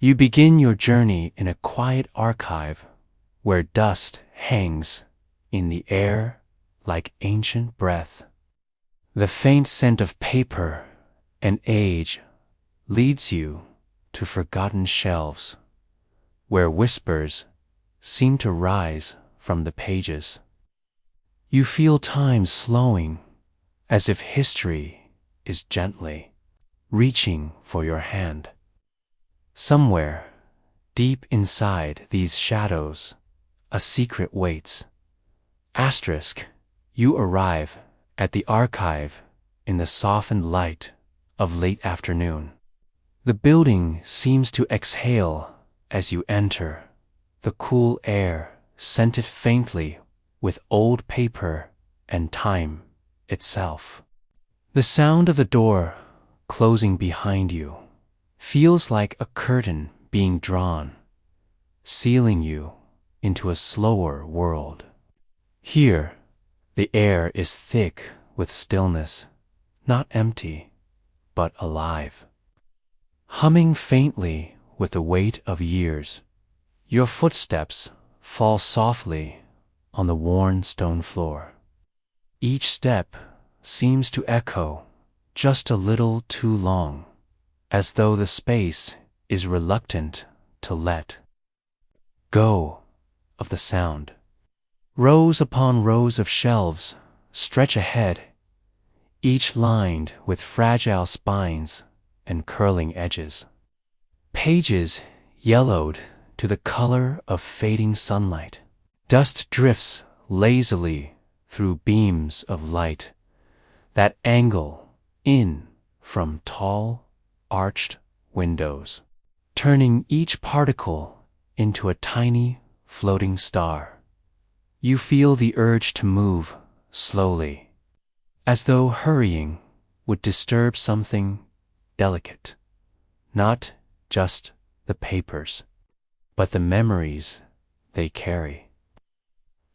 You begin your journey in a quiet archive where dust hangs in the air like ancient breath. The faint scent of paper and age leads you to forgotten shelves where whispers seem to rise from the pages. You feel time slowing, as if history is gently reaching for your hand. Somewhere, deep inside these shadows, a secret waits. Asterisk, you arrive at the archive in the softened light of late afternoon. The building seems to exhale as you enter, the cool air scented faintly with old paper and time itself. The sound of the door closing behind you feels like a curtain being drawn, sealing you into a slower world. Here, the air is thick with stillness, not empty, but alive. Humming faintly with the weight of years, your footsteps fall softly on the worn stone floor. Each step seems to echo just a little too long, as though the space is reluctant to let go of the sound. Rows upon rows of shelves stretch ahead, each lined with fragile spines and curling edges. Pages yellowed to the color of fading sunlight. Dust drifts lazily through beams of light that angle in from tall, arched windows, turning each particle into a tiny, floating star. You feel the urge to move slowly, as though hurrying would disturb something delicate, not just the papers, but the memories they carry.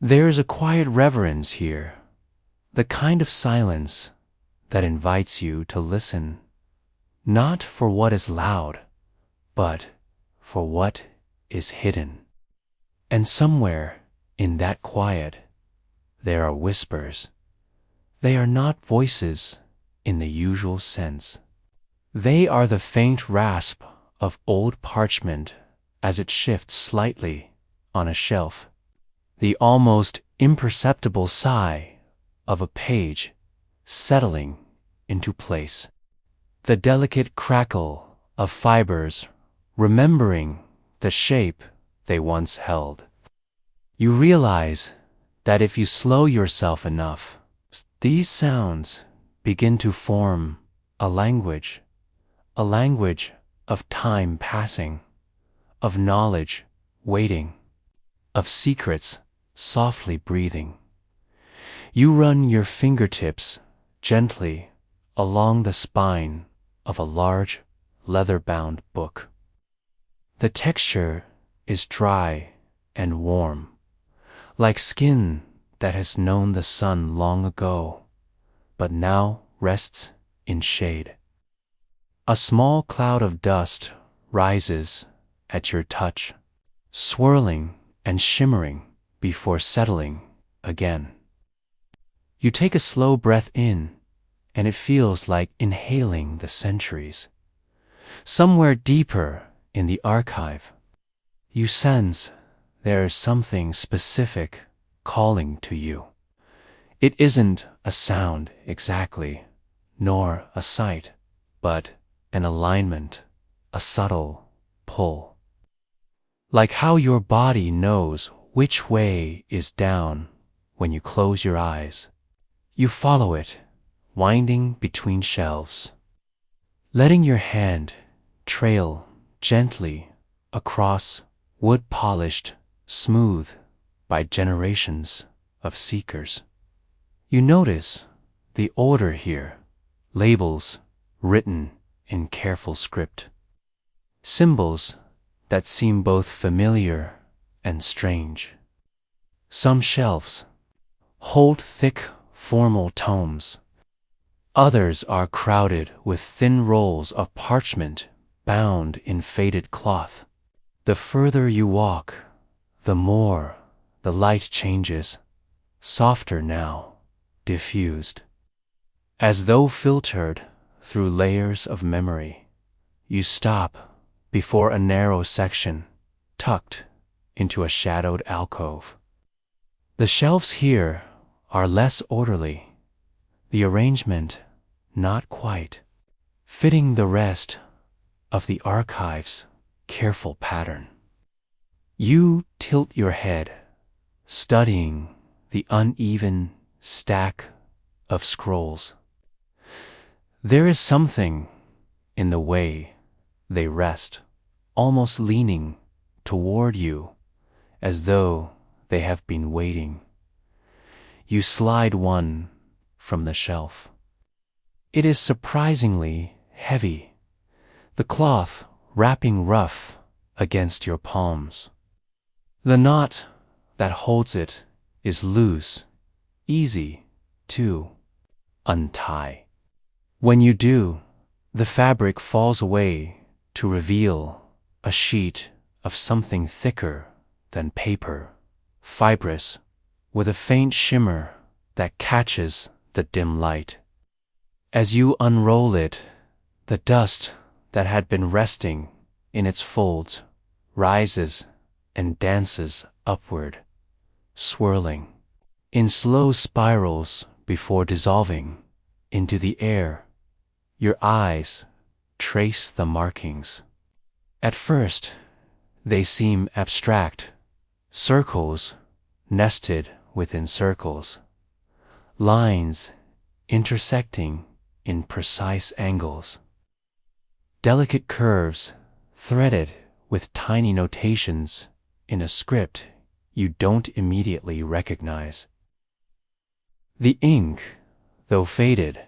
There's a quiet reverence here, the kind of silence that invites you to listen, not for what is loud, but for what is hidden. And somewhere in that quiet, there are whispers. They are not voices in the usual sense. They are the faint rasp of old parchment as it shifts slightly on a shelf, the almost imperceptible sigh of a page settling into place, the delicate crackle of fibers remembering the shape they once held. You realize that if you slow yourself enough, these sounds begin to form a language of time passing, of knowledge waiting, of secrets softly breathing. You run your fingertips gently along the spine of a large leather-bound book. The texture is dry and warm, like skin that has known the sun long ago, but now rests in shade. A small cloud of dust rises at your touch, swirling and shimmering before settling again. You take a slow breath in, and it feels like inhaling the centuries. Somewhere deeper in the archive, you sense there is something specific calling to you. It isn't a sound exactly, nor a sight, but an alignment, a subtle pull. Like how your body knows which way is down when you close your eyes. You follow it, winding between shelves, letting your hand trail gently across wood polished smooth by generations of seekers. You notice the order here, labels written in careful script, symbols that seem both familiar and strange. Some shelves hold thick formal tomes. Others are crowded with thin rolls of parchment bound in faded cloth. The further you walk, the more the light changes, softer now, diffused. As though filtered through layers of memory, you stop before a narrow section tucked into a shadowed alcove. The shelves here are less orderly, the arrangement not quite fitting the rest of the archive's careful pattern. You tilt your head, studying the uneven stack of scrolls. There is something in the way they rest, almost leaning toward you as though they have been waiting. You slide one from the shelf. It is surprisingly heavy, the cloth wrapping rough against your palms. The knot that holds it is loose, easy to untie. When you do, the fabric falls away to reveal a sheet of something thicker than paper, fibrous, with a faint shimmer that catches the dim light. As you unroll it, the dust that had been resting in its folds rises and dances upward, swirling in slow spirals before dissolving into the air. Your eyes trace the markings. At first, they seem abstract, circles nested within circles, lines intersecting in precise angles, delicate curves threaded with tiny notations in a script you don't immediately recognize. The ink, though faded,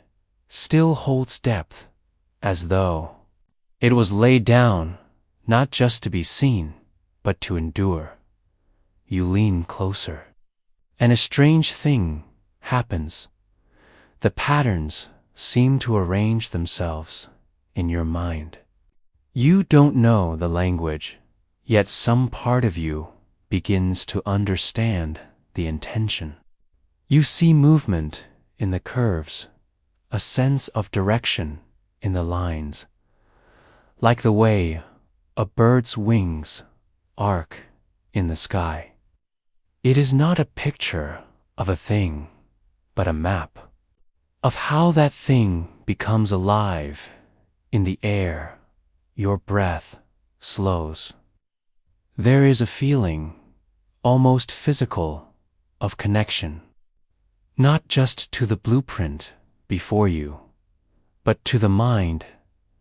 still holds depth, as though it was laid down not just to be seen, but to endure. You lean closer, and a strange thing happens. The patterns seem to arrange themselves in your mind. You don't know the language, yet some part of you begins to understand the intention. You see movement in the curves, a sense of direction in the lines, like the way a bird's wings arc in the sky. It is not a picture of a thing, but a map of how that thing becomes alive in the air. Your breath slows. There is a feeling, almost physical, of connection, not just to the blueprint before you, but to the mind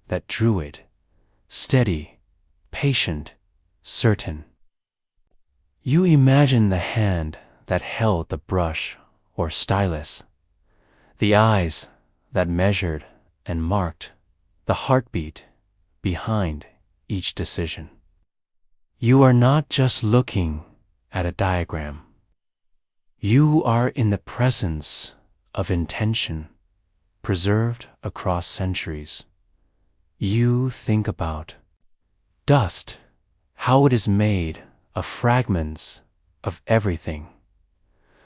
that drew it, steady, patient, certain. You imagine the hand that held the brush or stylus, the eyes that measured and marked, the heartbeat behind each decision. You are not just looking at a diagram. You are in the presence of intention, preserved across centuries. You think about dust, how it is made of fragments of everything: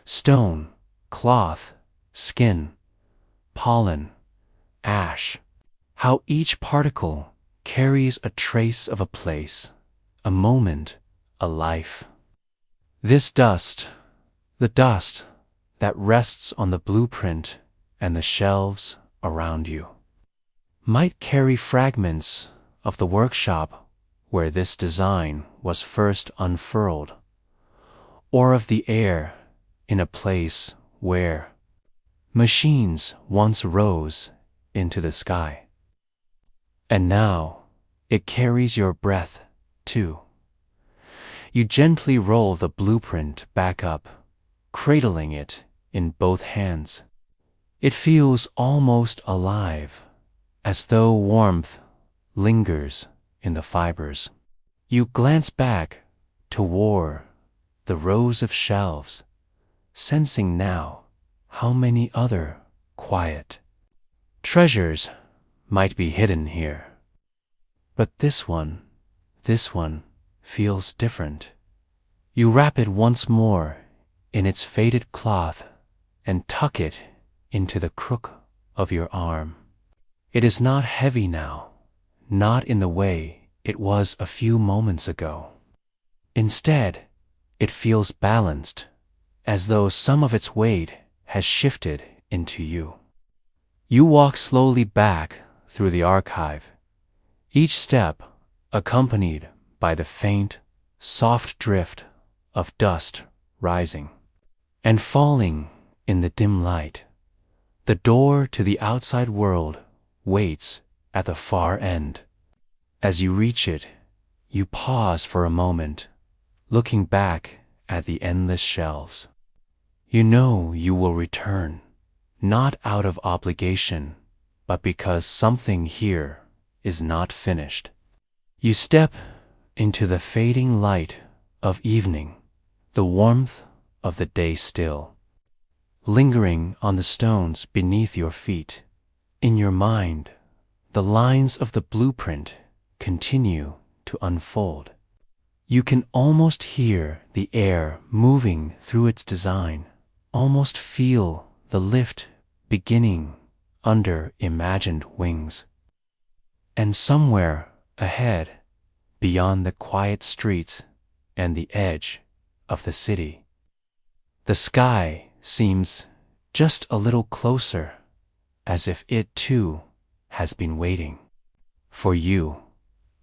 stone, cloth, skin, pollen, ash, how each particle carries a trace of a place, a moment, a life. This dust, the dust that rests on the blueprint and the shelves around you, might carry fragments of the workshop where this design was first unfurled, or of the air in a place where machines once rose into the sky. And now it carries your breath, too. You gently roll the blueprint back up, cradling it in both hands. It feels almost alive, as though warmth lingers in the fibers. You glance back toward the rows of shelves, sensing now how many other quiet treasures might be hidden here. But this one feels different. You wrap it once more in its faded cloth and tuck it into the crook of your arm. It is not heavy now, not in the way it was a few moments ago. Instead, it feels balanced, as though some of its weight has shifted into you. You walk slowly back through the archive, each step accompanied by the faint, soft drift of dust rising and falling in the dim light. The door to the outside world waits at the far end. As you reach it, you pause for a moment, looking back at the endless shelves. You know you will return, not out of obligation, but because something here is not finished. You step into the fading light of evening, the warmth of the day still, lingering on the stones beneath your feet. In your mind, the lines of the blueprint continue to unfold. You can almost hear the air moving through its design, almost feel the lift beginning under imagined wings. And somewhere ahead, beyond the quiet streets and the edge of the city, the sky seems just a little closer, as if it too has been waiting for you.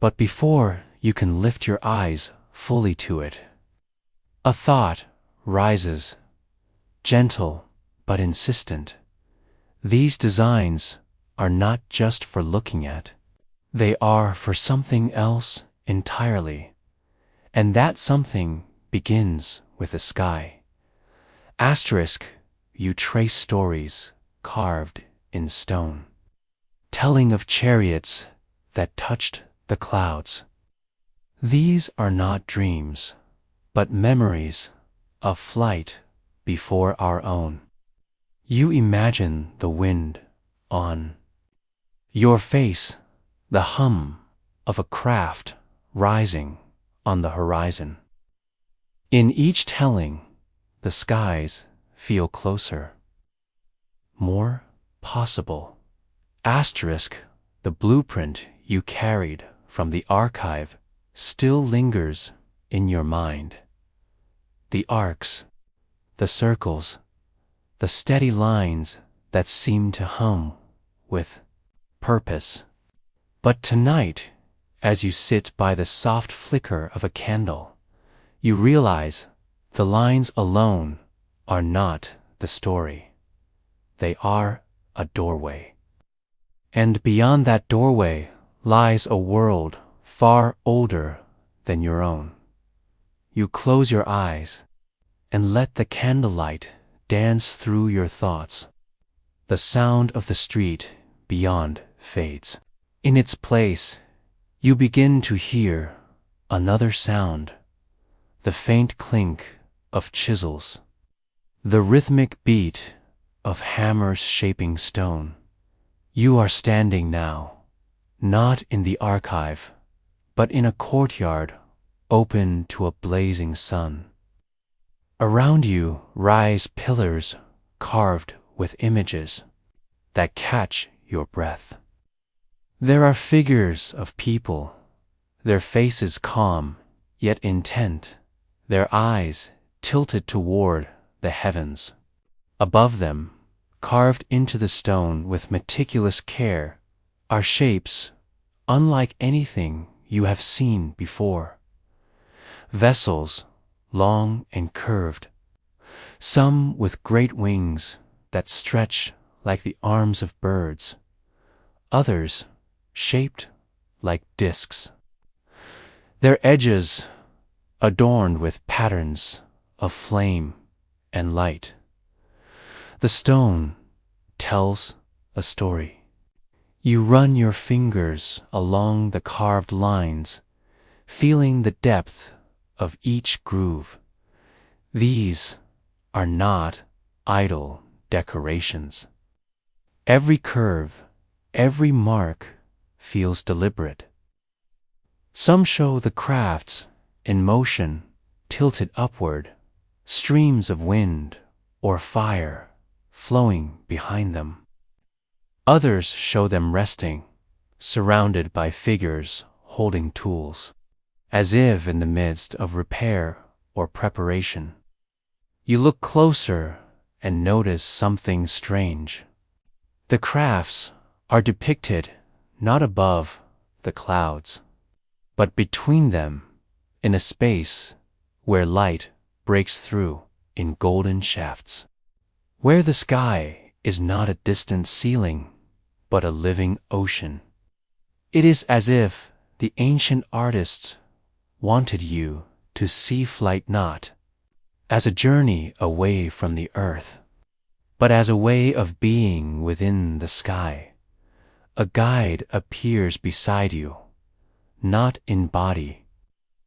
But before you can lift your eyes fully to it, a thought rises, gentle but insistent. These designs are not just for looking at. They are for something else entirely, and that something begins with the sky. Asterisk, you trace stories carved in stone, telling of chariots that touched the clouds. These are not dreams, but memories of flight before our own. You imagine the wind on your face, the hum of a craft rising on the horizon. In each telling, the skies feel closer, more possible. Asterisk, the blueprint you carried from the archive still lingers in your mind. The arcs, the circles, the steady lines that seem to hum with purpose. But tonight, as you sit by the soft flicker of a candle, you realize the lines alone are not the story. They are a doorway. And beyond that doorway lies a world far older than your own. You close your eyes and let the candlelight dance through your thoughts. The sound of the street beyond fades. In its place, you begin to hear another sound, the faint clink of chisels, the rhythmic beat of hammers shaping stone. You are standing now, not in the archive, but in a courtyard open to a blazing sun. Around you rise pillars carved with images that catch your breath. There are figures of people, their faces calm yet intent, their eyes tilted toward the heavens. Above them, carved into the stone with meticulous care, are shapes unlike anything you have seen before. Vessels, long and curved, some with great wings that stretch like the arms of birds, others shaped like discs, their edges adorned with patterns of flame and light. The stone tells a story. You run your fingers along the carved lines, feeling the depth of each groove. These are not idle decorations. Every curve, every mark feels deliberate. Some show the crafts in motion, tilted upward, streams of wind or fire flowing behind them. Others show them resting, surrounded by figures holding tools, as if in the midst of repair or preparation. You look closer and notice something strange. The crafts are depicted not above the clouds, but between them, in a space where light breaks through in golden shafts, where the sky is not a distant ceiling, but a living ocean. It is as if the ancient artists wanted you to see flight not as a journey away from the earth, but as a way of being within the sky. A guide appears beside you, not in body,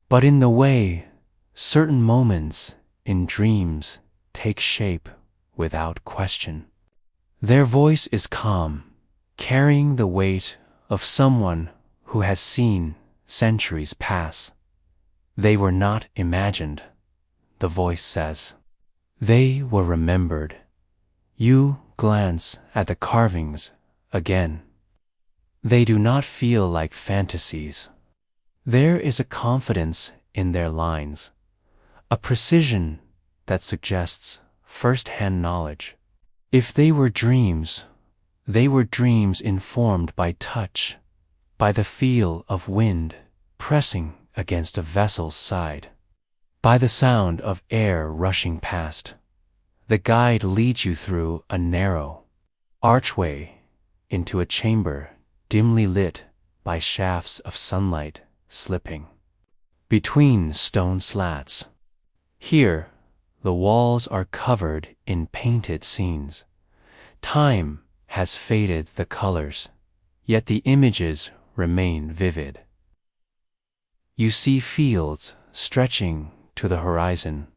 but in the way certain moments in dreams take shape without question. Their voice is calm, carrying the weight of someone who has seen centuries pass. They were not imagined, the voice says. They were remembered. You glance at the carvings again. They do not feel like fantasies. There is a confidence in their lines, a precision that suggests first-hand knowledge. If they were dreams, they were dreams informed by touch, by the feel of wind pressing against a vessel's side, by the sound of air rushing past. The guide leads you through a narrow archway into a chamber dimly lit by shafts of sunlight slipping between stone slats. Here, the walls are covered in painted scenes. Time has faded the colors, yet the images remain vivid. You see fields stretching to the horizon,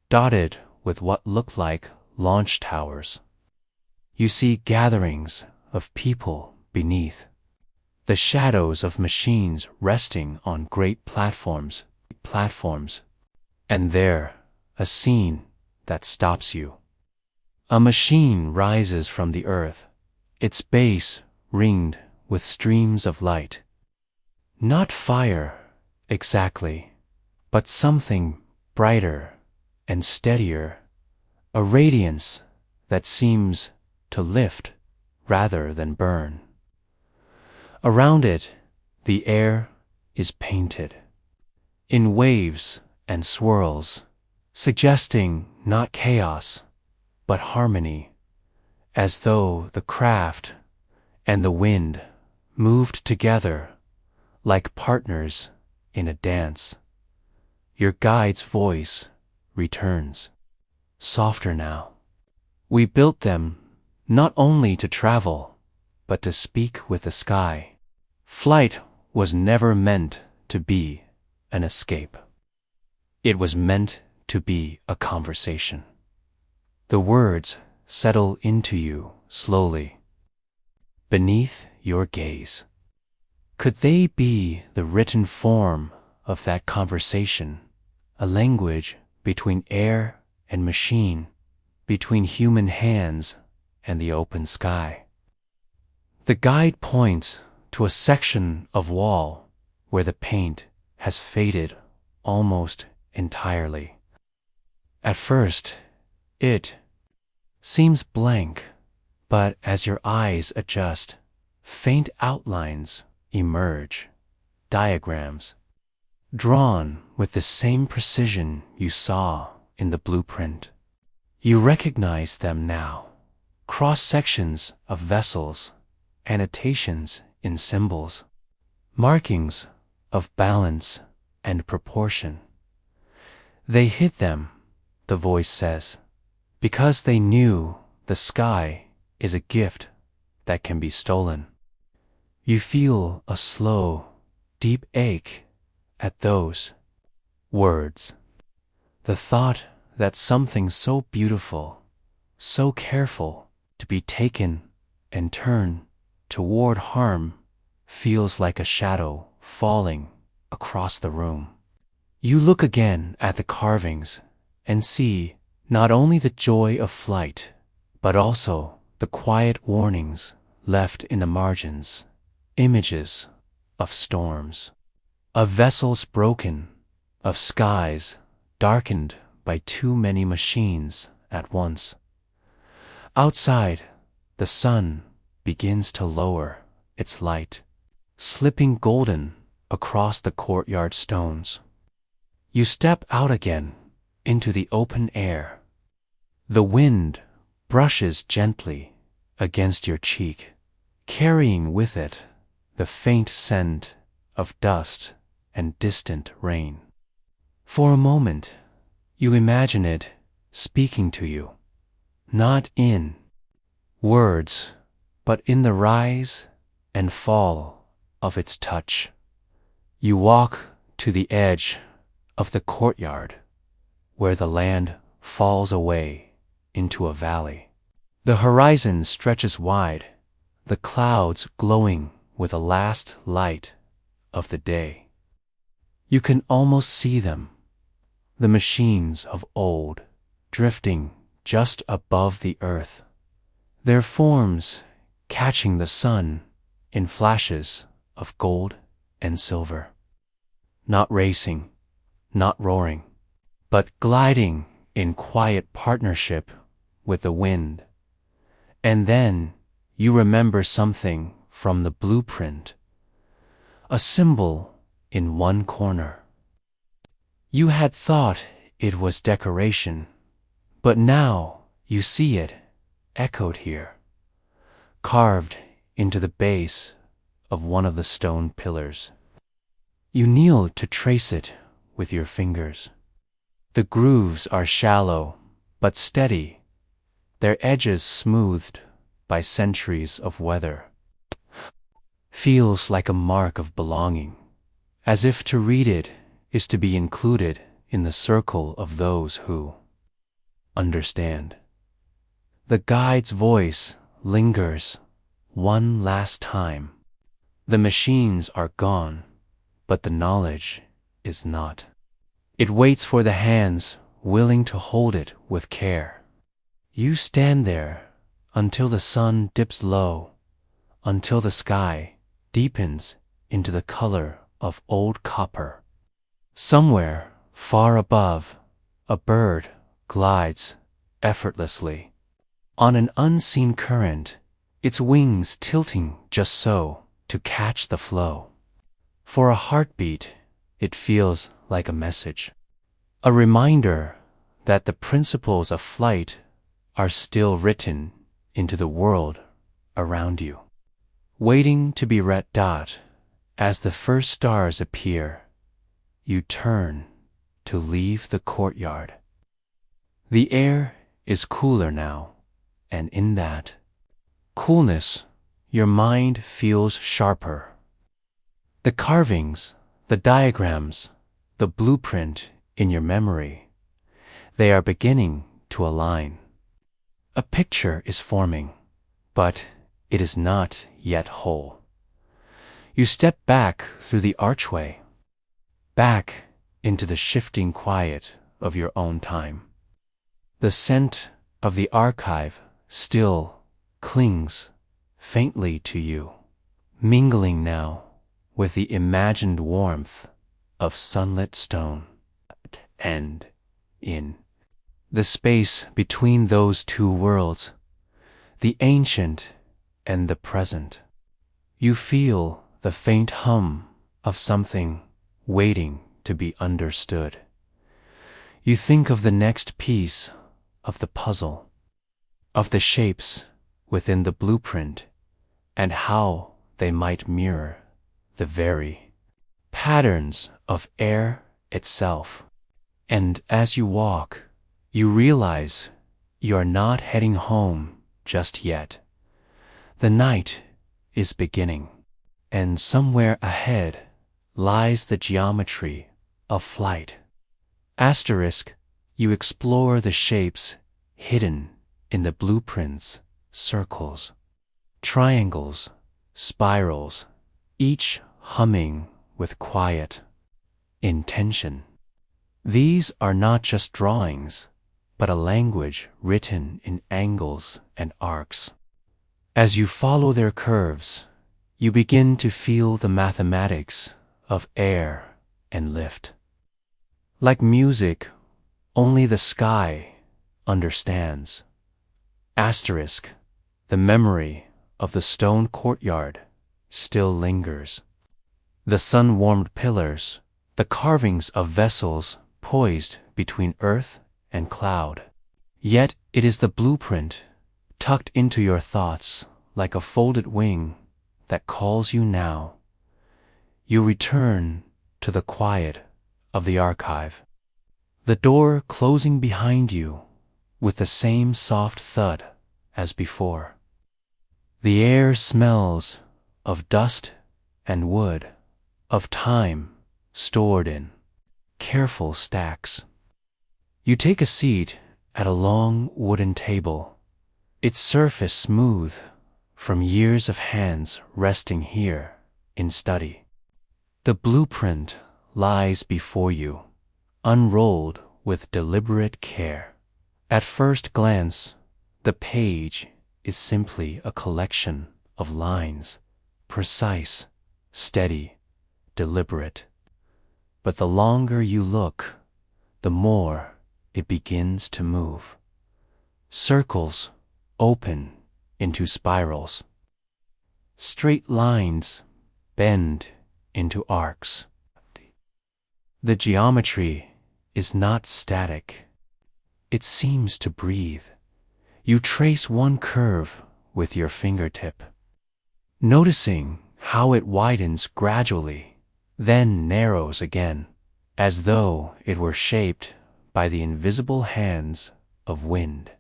dotted with what look like launch towers. You see gatherings of people beneath, the shadows of machines resting on great platforms, and there, a scene that stops you. A machine rises from the earth, its base ringed with streams of light. Not fire, exactly, but something brighter and steadier, a radiance that seems to lift rather than burn. Around it, the air is painted in waves and swirls, suggesting not chaos, but harmony, as though the craft and the wind moved together like partners in a dance. Your guide's voice returns, softer now. We built them not only to travel, but to speak with the sky. Flight was never meant to be an escape. It was meant to be a conversation. The words settle into you slowly, beneath your gaze. Could they be the written form of that conversation, a language between air and machine, between human hands and the open sky? The guide points to a section of wall where the paint has faded almost entirely. At first, it seems blank, but as your eyes adjust, faint outlines emerge, diagrams, drawn with the same precision you saw in the blueprint. You recognize them now, cross-sections of vessels, annotations in symbols, markings of balance and proportion. They hid them, the voice says, because they knew the sky is a gift that can be stolen. You feel a slow, deep ache at those words. The thought that something so beautiful, so careful to be taken and turned toward harm feels like a shadow falling across the room. You look again at the carvings and see not only the joy of flight, but also the quiet warnings left in the margins, images of storms, of vessels broken, of skies darkened by too many machines at once. Outside, the sun begins to lower its light, slipping golden across the courtyard stones. You step out again into the open air. The wind brushes gently against your cheek, carrying with it the faint scent of dust and distant rain. For a moment, you imagine it speaking to you, not in words, but in the rise and fall of its touch. You walk to the edge of the courtyard, where the land falls away into a valley. The horizon stretches wide, the clouds glowing with the last light of the day. You can almost see them, the machines of old, drifting just above the earth, their forms catching the sun in flashes of gold and silver. Not racing, not roaring, but gliding in quiet partnership with the wind. And then you remember something from the blueprint, a symbol in one corner. You had thought it was decoration, but now you see it echoed here, carved into the base of one of the stone pillars. You kneel to trace it with your fingers. The grooves are shallow but steady, their edges smoothed by centuries of weather. Feels like a mark of belonging, as if to read it is to be included in the circle of those who understand. The guide's voice lingers one last time. The machines are gone, but the knowledge is not. It waits for the hands willing to hold it with care. You stand there until the sun dips low, until the sky deepens into the color of old copper. Somewhere far above, a bird glides effortlessly on an unseen current, its wings tilting just so to catch the flow. For a heartbeat, it feels like a message, a reminder that the principles of flight are still written into the world around you, waiting to be read. As the first stars appear, you turn to leave the courtyard. The air is cooler now, and in that coolness, your mind feels sharper. The carvings, the diagrams, the blueprint in your memory, they are beginning to align. A picture is forming, but it is not yet whole. You step back through the archway, back into the shifting quiet of your own time. The scent of the archive still clings faintly to you, mingling now with the imagined warmth of sunlit stone. And in the space between those two worlds, the ancient and the present, you feel the faint hum of something waiting to be understood. You think of the next piece of the puzzle, of the shapes within the blueprint, and how they might mirror the very patterns of air itself. And as you walk, you realize you are not heading home just yet. The night is beginning, and somewhere ahead lies the geometry of flight. You explore the shapes hidden in the blueprint's circles, triangles, spirals, each humming with quiet intention. These are not just drawings, but a language written in angles and arcs. As you follow their curves, you begin to feel the mathematics of air and lift. Like music, only the sky understands. Asterisk, the memory of the stone courtyard still lingers. The sun-warmed pillars, the carvings of vessels poised between earth and cloud. Yet it is the blueprint, tucked into your thoughts like a folded wing, that calls you now. You return to the quiet of the archive, the door closing behind you with the same soft thud as before. The air smells of dust and wood, of time stored in careful stacks. You take a seat at a long wooden table, its surface smooth from years of hands resting here in study. The blueprint lies before you, unrolled with deliberate care. At first glance, the page is simply a collection of lines, precise, steady, deliberate. But the longer you look, the more it begins to move. Circles open into spirals. Straight lines bend into arcs. The geometry is not static. It seems to breathe. You trace one curve with your fingertip, noticing how it widens gradually, then narrows again, as though it were shaped by the invisible hands of wind.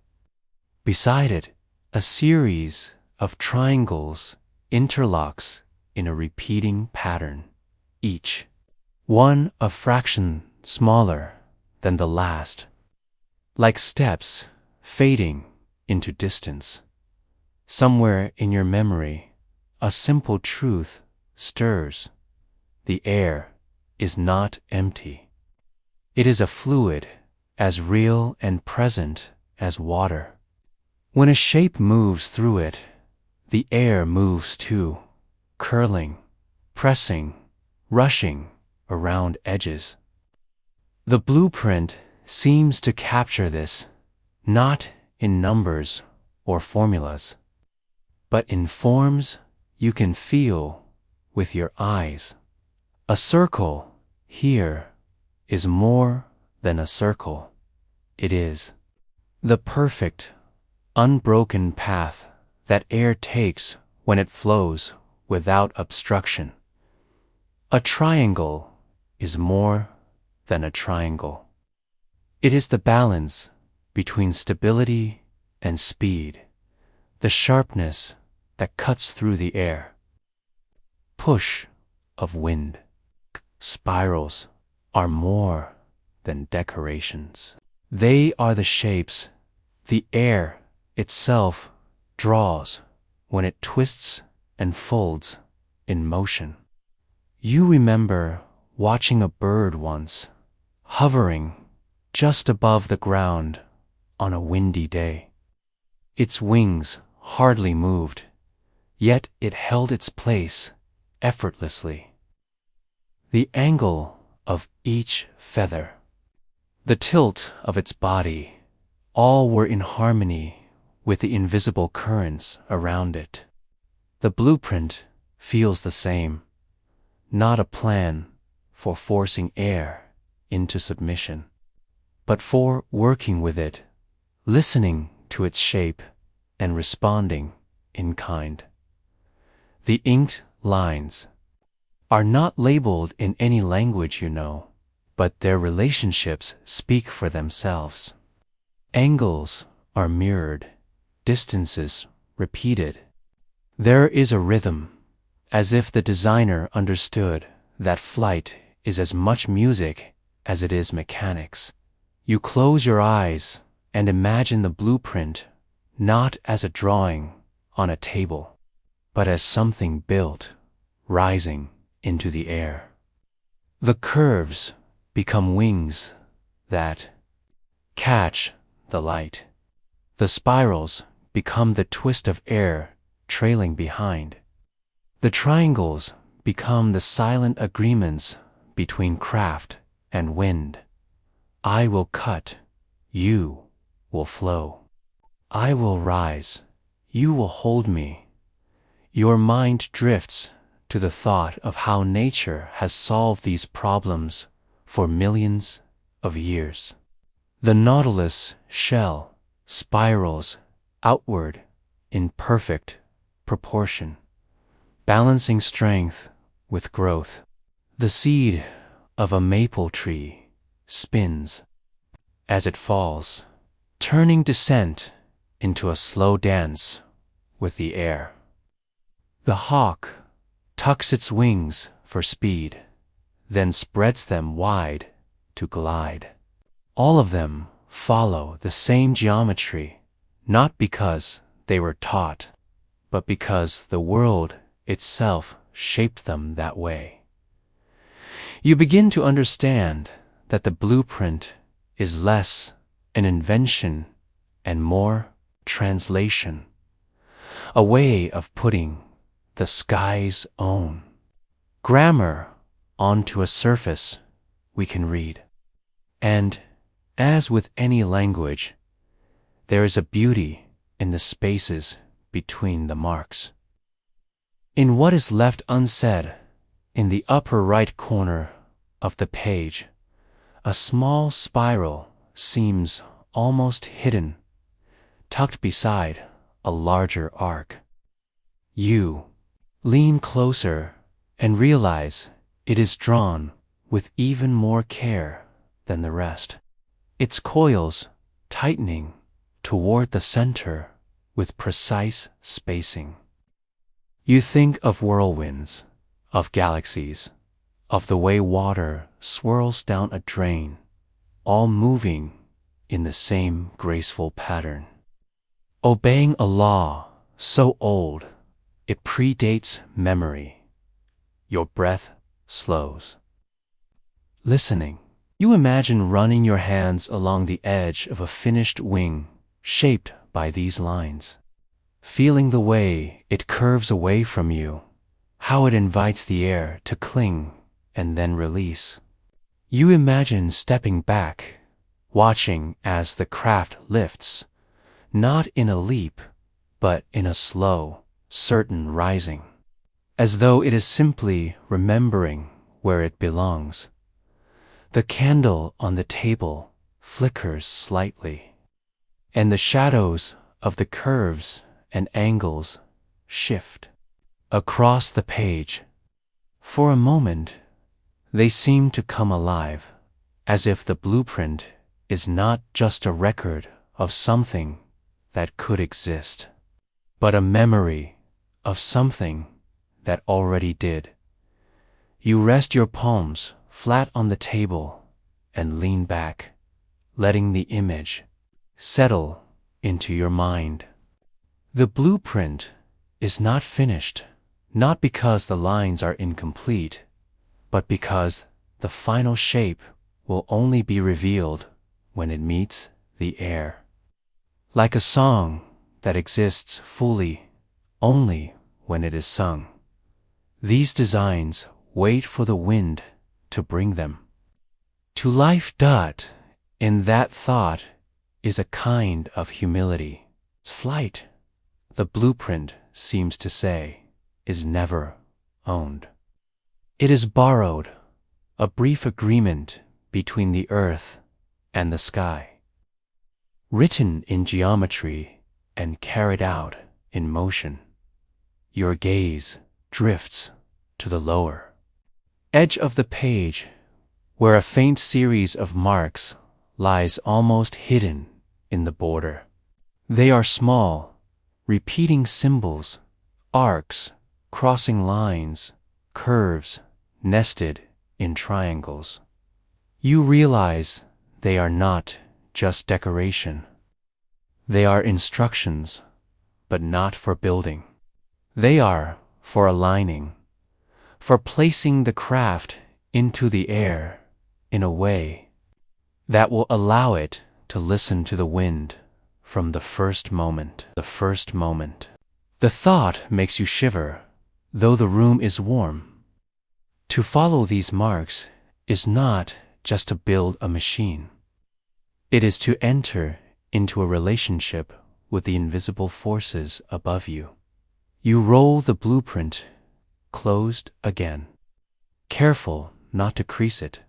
Beside it, a series of triangles interlocks in a repeating pattern, each one a fraction smaller than the last, like steps fading into distance. Somewhere in your memory, a simple truth stirs. The air is not empty. It is a fluid as real and present as water. When a shape moves through it, the air moves too, curling, pressing, rushing around edges. The blueprint seems to capture this, not in numbers or formulas, but in forms you can feel with your eyes. A circle here is more than a circle. It is the perfect, unbroken path that air takes when it flows without obstruction. A triangle is more than a triangle. It is the balance between stability and speed, the sharpness that cuts through the air. Push of wind. Spirals are more than decorations. They are the shapes the air itself draws when it twists and folds in motion. You remember watching a bird once, hovering just above the ground on a windy day. Its wings hardly moved, yet it held its place effortlessly. The angle of each feather, the tilt of its body, all were in harmony with the invisible currents around it. The blueprint feels the same, not a plan for forcing air into submission, but for working with it, listening to its shape and responding in kind. The inked lines are not labeled in any language you know, but their relationships speak for themselves. Angles are mirrored, distances repeated. There is a rhythm, as if the designer understood that flight is as much music as it is mechanics. You close your eyes and imagine the blueprint not as a drawing on a table, but as something built, rising into the air. The curves become wings that catch the light. The spirals become the twist of air trailing behind. The triangles become the silent agreements between craft and wind. I will cut, you will flow. I will rise, you will hold me. Your mind drifts to the thought of how nature has solved these problems for millions of years. The nautilus shell spirals outward in perfect proportion, balancing strength with growth. The seed of a maple tree spins as it falls, turning descent into a slow dance with the air. The hawk tucks its wings for speed, then spreads them wide to glide. All of them follow the same geometry, not because they were taught, but because the world itself shaped them that way. You begin to understand that the blueprint is less an invention and more translation, a way of putting the sky's own grammar onto a surface we can read. And, as with any language, there is a beauty in the spaces between the marks. In what is left unsaid, in the upper right corner of the page, a small spiral seems almost hidden, tucked beside a larger arc. You lean closer and realize it is drawn with even more care than the rest, its coils tightening toward the center with precise spacing. You think of whirlwinds, of galaxies, of the way water swirls down a drain, all moving in the same graceful pattern. Obeying a law so old it predates memory. Your breath slows. Listening, you imagine running your hands along the edge of a finished wing shaped by these lines, feeling the way it curves away from you, how it invites the air to cling and then release. You imagine stepping back, watching as the craft lifts, not in a leap, but in a slow, certain rising, as though it is simply remembering where it belongs. The candle on the table flickers slightly, and the shadows of the curves and angles shift across the page. For a moment, they seem to come alive, as if the blueprint is not just a record of something that could exist, but a memory of something that already did. You rest your palms flat on the table and lean back, letting the image settle into your mind. The blueprint is not finished, not because the lines are incomplete, but because the final shape will only be revealed when it meets the air. Like a song that exists fully only when it is sung, these designs wait for the wind to bring them to life. In that thought is a kind of humility. Flight, the blueprint seems to say, is never owned. It is borrowed, a brief agreement between the earth and the sky, written in geometry and carried out in motion. Your gaze drifts to the lower edge of the page, where a faint series of marks lies almost hidden in the border. They are small, repeating symbols, arcs, crossing lines, curves, nested in triangles. You realize they are not just decoration. They are instructions, but not for building. They are for aligning, for placing the craft into the air in a way that will allow it to listen to the wind from the first moment. The thought makes you shiver, though the room is warm. To follow these marks is not just to build a machine. It is to enter into a relationship with the invisible forces above you. You roll the blueprint closed again, careful not to crease it,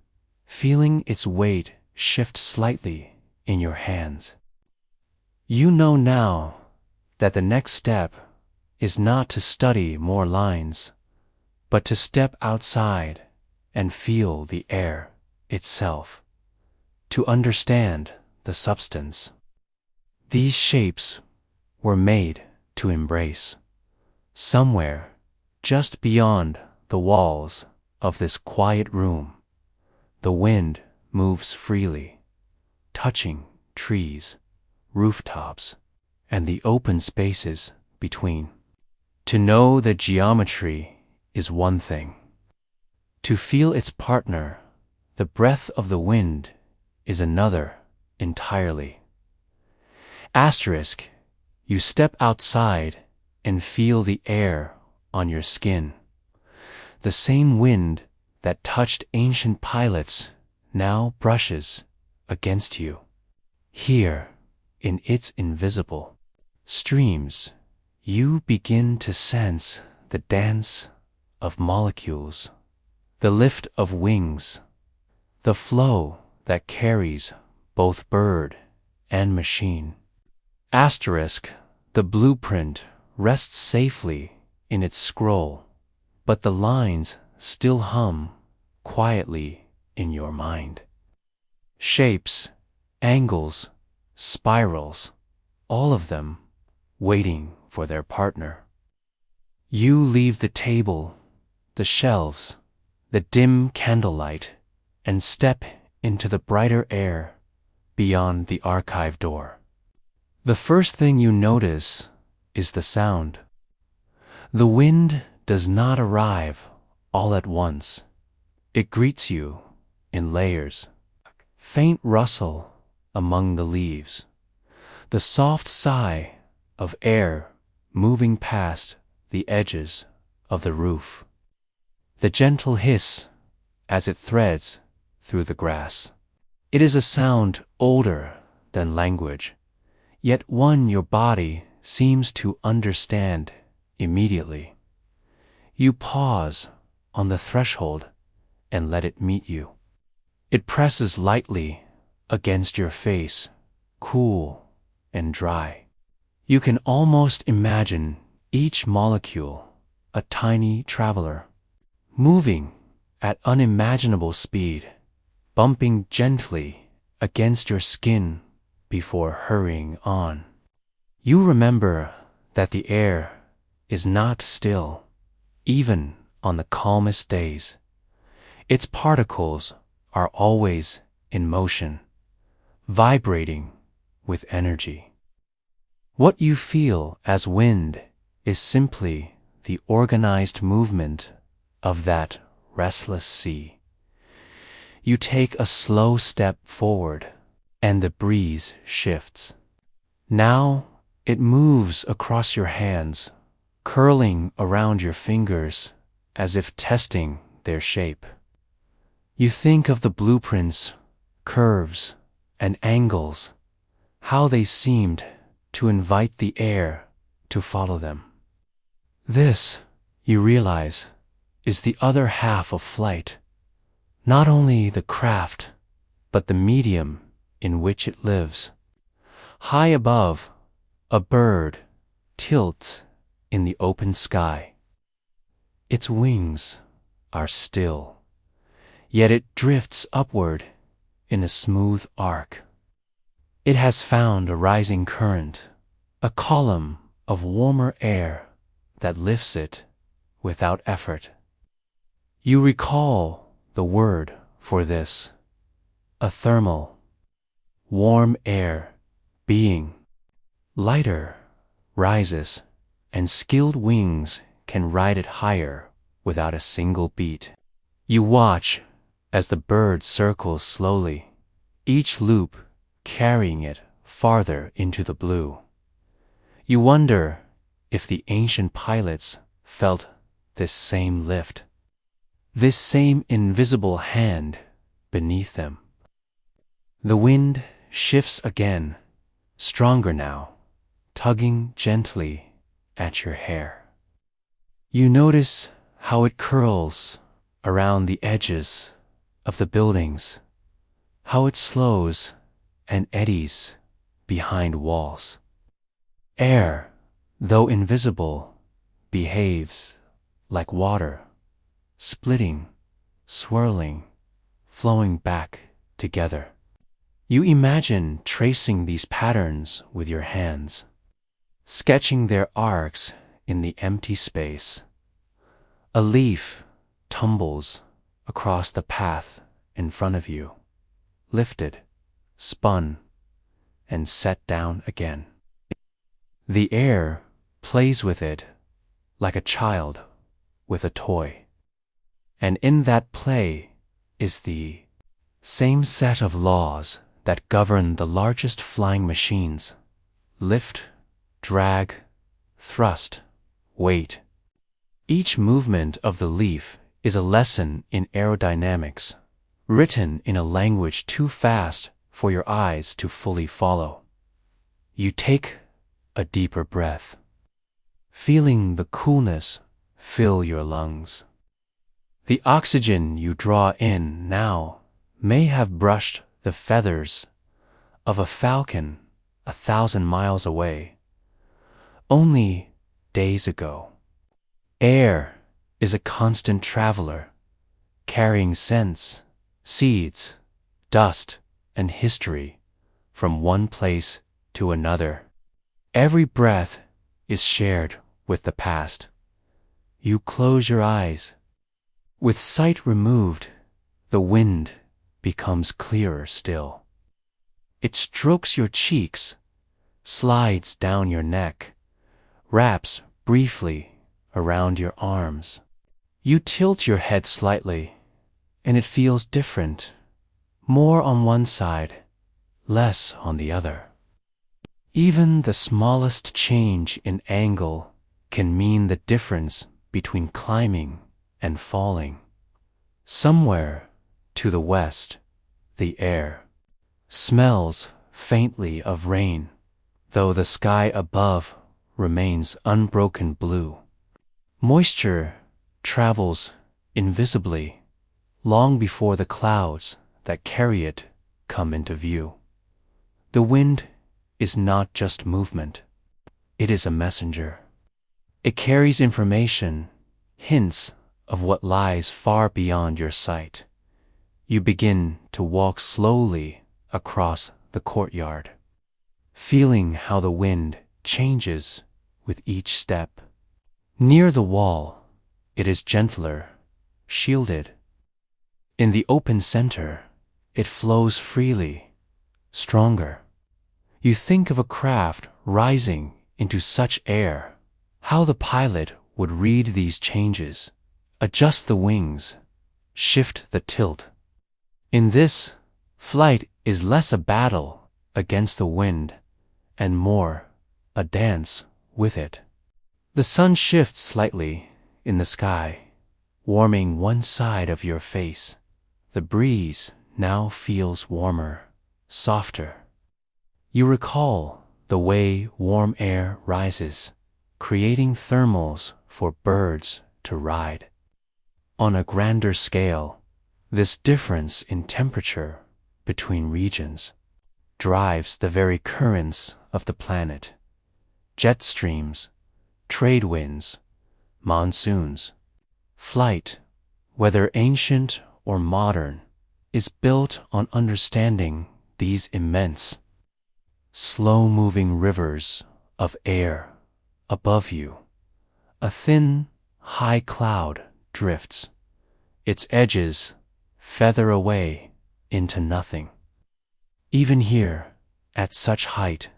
feeling its weight shift slightly in your hands. You know now that the next step is not to study more lines, but to step outside and feel the air itself, to understand the substance. These shapes were made to embrace. Somewhere, just beyond the walls of this quiet room, the wind moves freely, touching trees, rooftops, and the open spaces between. To know that geometry is one thing. To feel its partner, the breath of the wind, is another entirely. Asterisk, you step outside and feel the air on your skin. The same wind that touched ancient pilots now brushes against you. Here, in its invisible streams, you begin to sense the dance of molecules, the lift of wings, the flow that carries both bird and machine. Asterisk, the blueprint rests safely in its scroll, but the lines still hum quietly in your mind. Shapes, angles, spirals, all of them waiting for their partner. You leave the table, the shelves, the dim candlelight, and step into the brighter air beyond the archive door. The first thing you notice is the sound. The wind does not arrive all at once. It greets you in layers. Faint rustle among the leaves, the soft sigh of air moving past the edges of the roof, the gentle hiss as it threads through the grass. It is a sound older than language, yet one your body seems to understand immediately. You pause on the threshold and let it meet you. It presses lightly against your face, cool and dry. You can almost imagine each molecule a tiny traveler, moving at unimaginable speed, bumping gently against your skin before hurrying on. You remember that the air is not still, even on the calmest days. Its particles are always in motion, vibrating with energy. What you feel as wind is simply the organized movement of that restless sea. You take a slow step forward, and the breeze shifts. Now it moves across your hands, curling around your fingers as if testing their shape. You think of the blueprints, curves, and angles, how they seemed to invite the air to follow them. This, you realize, is the other half of flight, not only the craft, but the medium in which it lives. High above, a bird tilts in the open sky. Its wings are still, yet it drifts upward in a smooth arc. It has found a rising current, a column of warmer air that lifts it without effort. You recall the word for this, a thermal, warm air being. Lighter rises, and skilled wings can ride it higher without a single beat. You watch as the bird circles slowly, each loop carrying it farther into the blue. You wonder if the ancient pilots felt this same lift, this same invisible hand beneath them. The wind shifts again, stronger now, tugging gently at your hair. You notice how it curls around the edges of the buildings, how it slows and eddies behind walls. Air, though invisible, behaves like water, splitting, swirling, flowing back together. You imagine tracing these patterns with your hands, sketching their arcs in the empty space. A leaf tumbles across the path in front of you, lifted, spun, and set down again. The air plays with it like a child with a toy. And in that play is the same set of laws that govern the largest flying machines: lift, drag, thrust, weight. Each movement of the leaf is a lesson in aerodynamics, written in a language too fast for your eyes to fully follow. You take a deeper breath, feeling the coolness fill your lungs. The oxygen you draw in now may have brushed the feathers of a falcon 1,000 miles away, only days ago. Air is a constant traveler, carrying scents, seeds, dust, and history from one place to another. Every breath is shared with the past. You close your eyes. With sight removed, the wind becomes clearer still. It strokes your cheeks, slides down your neck, wraps briefly around your arms. You tilt your head slightly, and it feels different, more on one side, less on the other. Even the smallest change in angle can mean the difference between climbing and falling. Somewhere to the west, the air smells faintly of rain, though the sky above remains unbroken blue. Moisture travels invisibly long before the clouds that carry it come into view. The wind is not just movement, it is a messenger. It carries information, hints of what lies far beyond your sight. You begin to walk slowly across the courtyard, feeling how the wind changes with each step. Near the wall, it is gentler, shielded. In the open center, it flows freely, stronger. You think of a craft rising into such air, how the pilot would read these changes, adjust the wings, shift the tilt. In this, flight is less a battle against the wind and more a dance with it. The sun shifts slightly in the sky, warming one side of your face. The breeze now feels warmer, softer. You recall the way warm air rises, creating thermals for birds to ride. On a grander scale, this difference in temperature between regions drives the very currents of the planet. Jet streams, trade winds, monsoons. Flight, whether ancient or modern, is built on understanding these immense, slow-moving rivers of air above you. A thin, high cloud drifts, its edges feather away into nothing. Even here, at such height,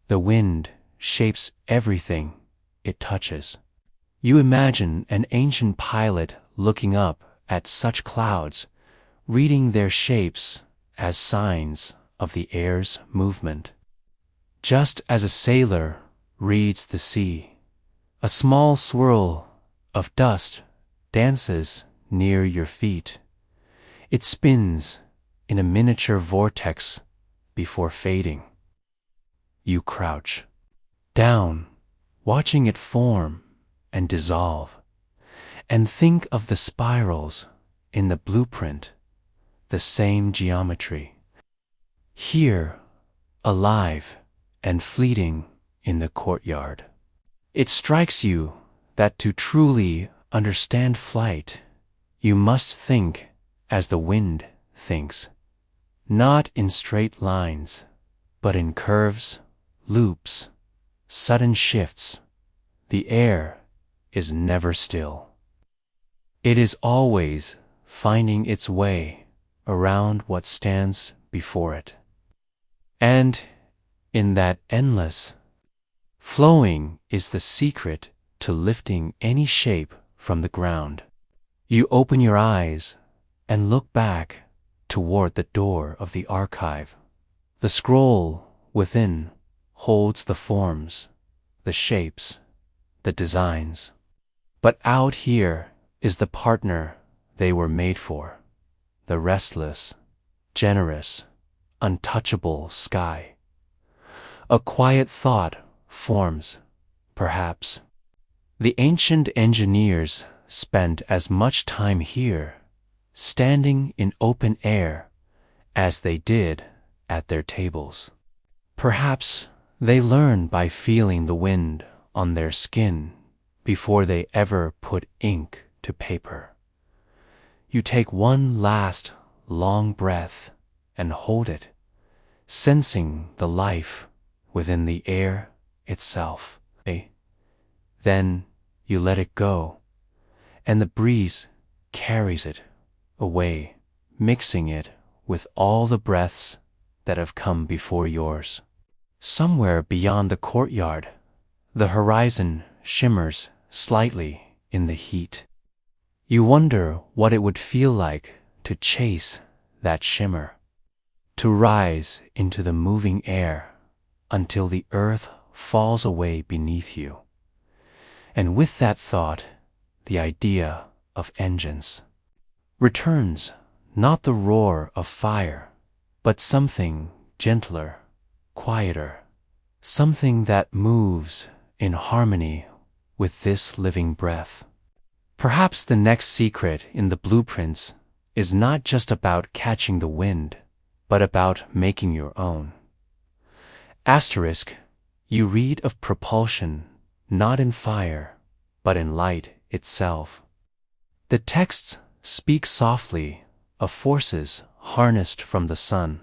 the wind shapes everything it touches. You imagine an ancient pilot looking up at such clouds reading their shapes as signs of the air's movement. Just as a sailor reads the sea, a small swirl of dust dances near your feet. It spins in a miniature vortex before fading. You crouch down, watching it form and dissolve, and think of the spirals in the blueprint, the same geometry. Here, alive and fleeting in the courtyard. It strikes you that to truly understand flight, you must think as the wind thinks, not in straight lines, but in curves, loops, sudden shifts. The air is never still. It is always finding its way around what stands before it. And in that endless flowing is the secret to lifting any shape from the ground. You open your eyes and look back toward the door of the archive. The scroll within holds the forms, the shapes, the designs. But out here is the partner they were made for, the restless, generous, untouchable sky. A quiet thought forms, perhaps. The ancient engineers spent as much time here, standing in open air, as they did at their tables. Perhaps they learned by feeling the wind on their skin before they ever put ink to paper. You take one last long breath and hold it, sensing the life within the air itself. Then you let it go, and the breeze carries it away, mixing it with all the breaths that have come before yours. Somewhere beyond the courtyard, the horizon shimmers slightly in the heat. You wonder what it would feel like to chase that shimmer, to rise into the moving air until the earth falls away beneath you. And with that thought, the idea of engines returns, not the roar of fire, but something gentler, quieter, something that moves in harmony with this living breath. Perhaps the next secret in the blueprints is not just about catching the wind, but about making your own. Asterisk, you read of propulsion not in fire, but in light itself. The texts speak softly of forces harnessed from the sun,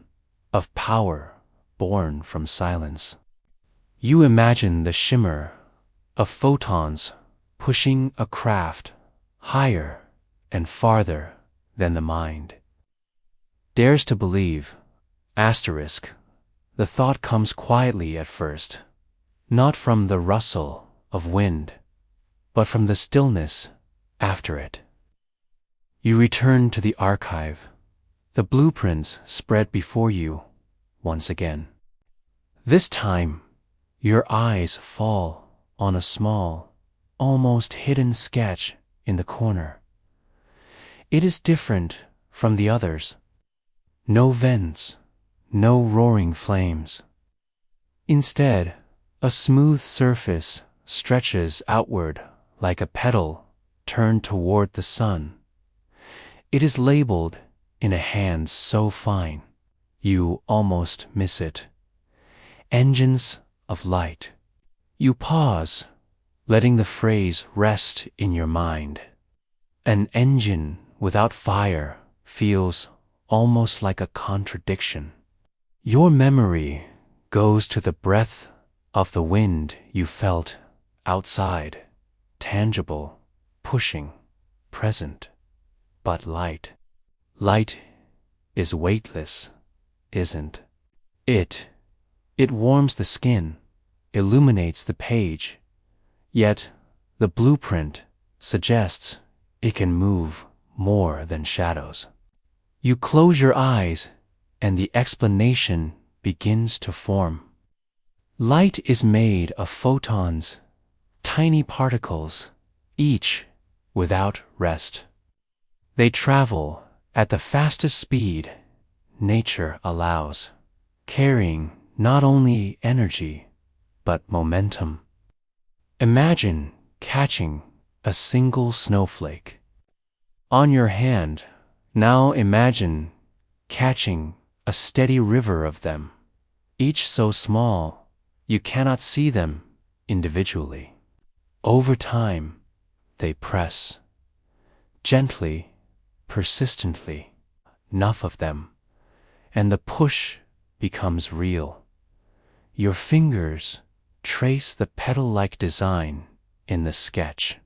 of power born from silence. You imagine the shimmer of photons pushing a craft higher and farther than the mind dares to believe. Asterisk, the thought comes quietly at first, not from the rustle of wind, but from the stillness after it. You return to the archive, the blueprints spread before you once again. This time, your eyes fall on a small, almost hidden sketch in the corner. It is different from the others. No vents, no roaring flames. Instead, a smooth surface stretches outward like a petal turned toward the sun. It is labeled in a hand so fine, you almost miss it. Engines of light. You pause, letting the phrase rest in your mind. An engine without fire feels almost like a contradiction. Your memory goes to the breath of the wind you felt outside, tangible, pushing, present, but light. Light is weightless, isn't it? It warms the skin, illuminates the page, yet the blueprint suggests it can move more than shadows. You close your eyes, and the explanation begins to form. Light is made of photons, tiny particles, each without rest. They travel at the fastest speed nature allows, carrying not only energy, but momentum. Imagine catching a single snowflake on your hand. Now imagine catching a steady river of them, each so small you cannot see them individually. Over time, they press, gently, persistently, enough of them, and the push becomes real. Your fingers trace the petal-like design in the sketch.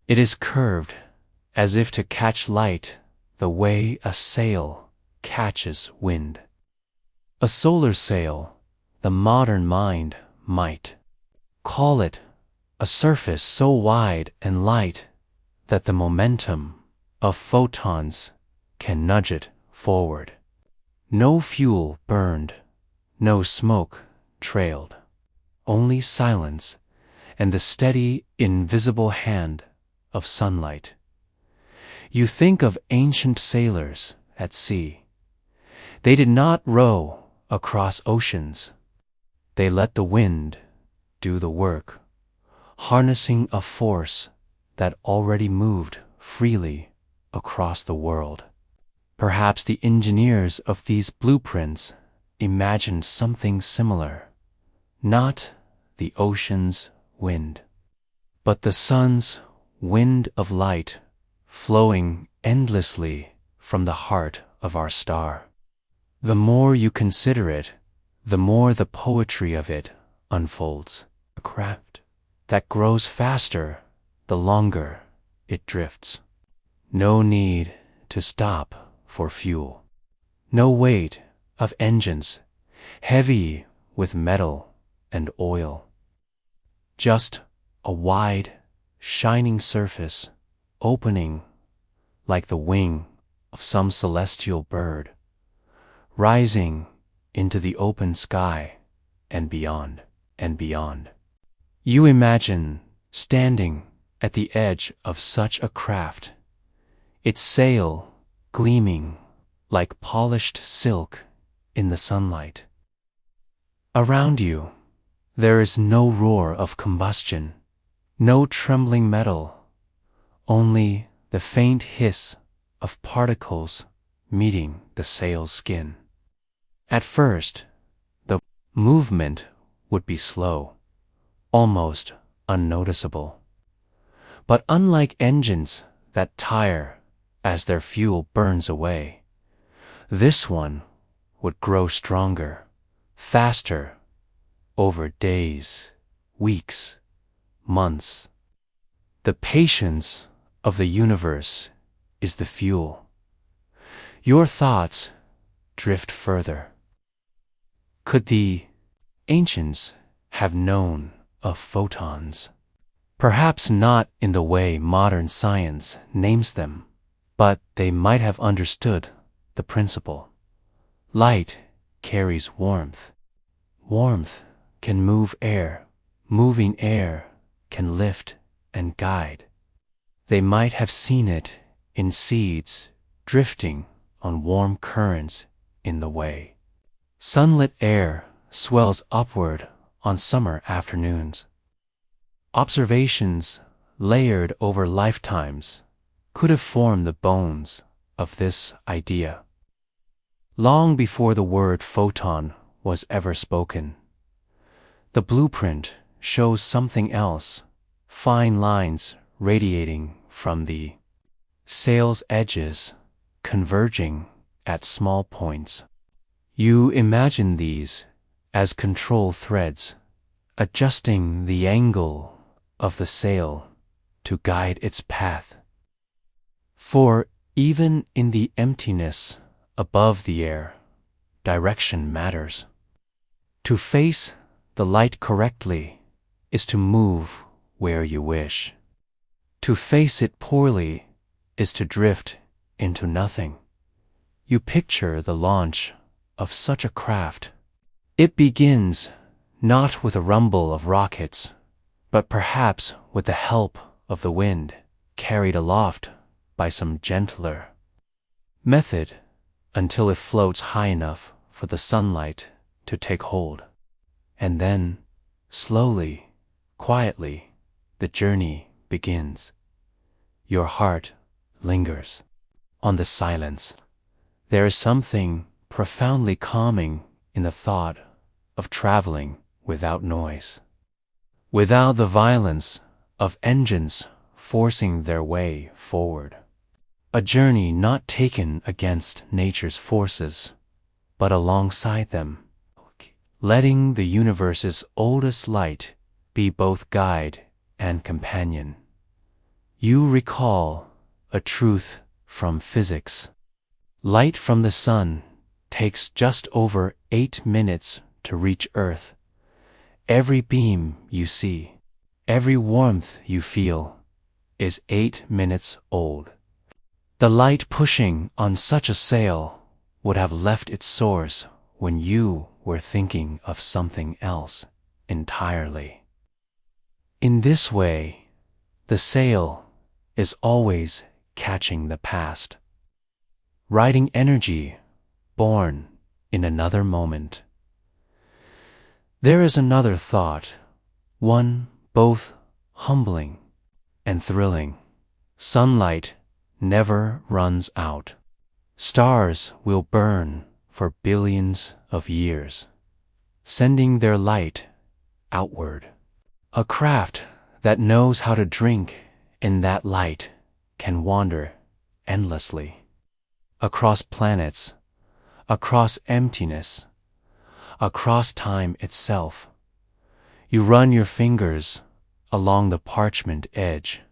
It is curved as if to catch light the way a sail catches wind. A solar sail, the modern mind might call it, a surface so wide and light that the momentum of photons can nudge it forward. No fuel burned, no smoke trailed, only silence and the steady, invisible hand of sunlight. You think of ancient sailors at sea. They did not row across oceans. They let the wind do the work, harnessing a force that already moved freely across the world. Perhaps the engineers of these blueprints imagined something similar, not the ocean's wind, but the sun's wind of light flowing endlessly from the heart of our star. The more you consider it, the more the poetry of it unfolds. A craft that grows faster the longer it drifts. No need to stop for fuel. No weight of engines heavy with metal and oil. Just a wide, shining surface opening like the wing of some celestial bird, rising into the open sky and beyond and beyond. You imagine standing at the edge of such a craft, its sail gleaming like polished silk in the sunlight. Around you, there is no roar of combustion, no trembling metal, only the faint hiss of particles meeting the sail's skin. At first, the movement would be slow, almost unnoticeable. But unlike engines that tire as their fuel burns away, this one would grow stronger, faster, over days, weeks, months. The patience of the universe is the fuel. Your thoughts drift further. Could the ancients have known of photons? Perhaps not in the way modern science names them, but they might have understood the principle. Light carries warmth. Warmth can move air. Moving air can lift and guide. They might have seen it in seeds drifting on warm currents in the way. Sunlit air swells upward on summer afternoons. Observations layered over lifetimes could have formed the bones of this idea. Long before the word photon was ever spoken, the blueprint shows something else, fine lines radiating from the sail's edges, converging at small points. You imagine these as control threads, adjusting the angle of the sail to guide its path. For even in the emptiness above the air, direction matters. To face the light correctly is to move where you wish. To face it poorly is to drift into nothing. You picture the launch of such a craft. It begins not with a rumble of rockets, but perhaps with the help of the wind, carried aloft by some gentler method until it floats high enough for the sunlight to take hold. And then, slowly, quietly, the journey begins. Your heart lingers on the silence. There is something profoundly calming in the thought of traveling without noise, without the violence of engines forcing their way forward. A journey not taken against nature's forces, but alongside them, letting the universe's oldest light be both guide and companion. You recall a truth from physics. Light from the sun takes just over 8 minutes to reach Earth. Every beam you see, every warmth you feel, is 8 minutes old. The light pushing on such a sail would have left its source when you were thinking of something else entirely. In this way, the sail is always catching the past, riding energy born in another moment. There is another thought, one both humbling and thrilling. Sunlight never runs out. Stars will burn for billions of years, sending their light outward. A craft that knows how to drink in that light can wander endlessly, across planets, across emptiness, across time itself. You run your fingers along the parchment edge.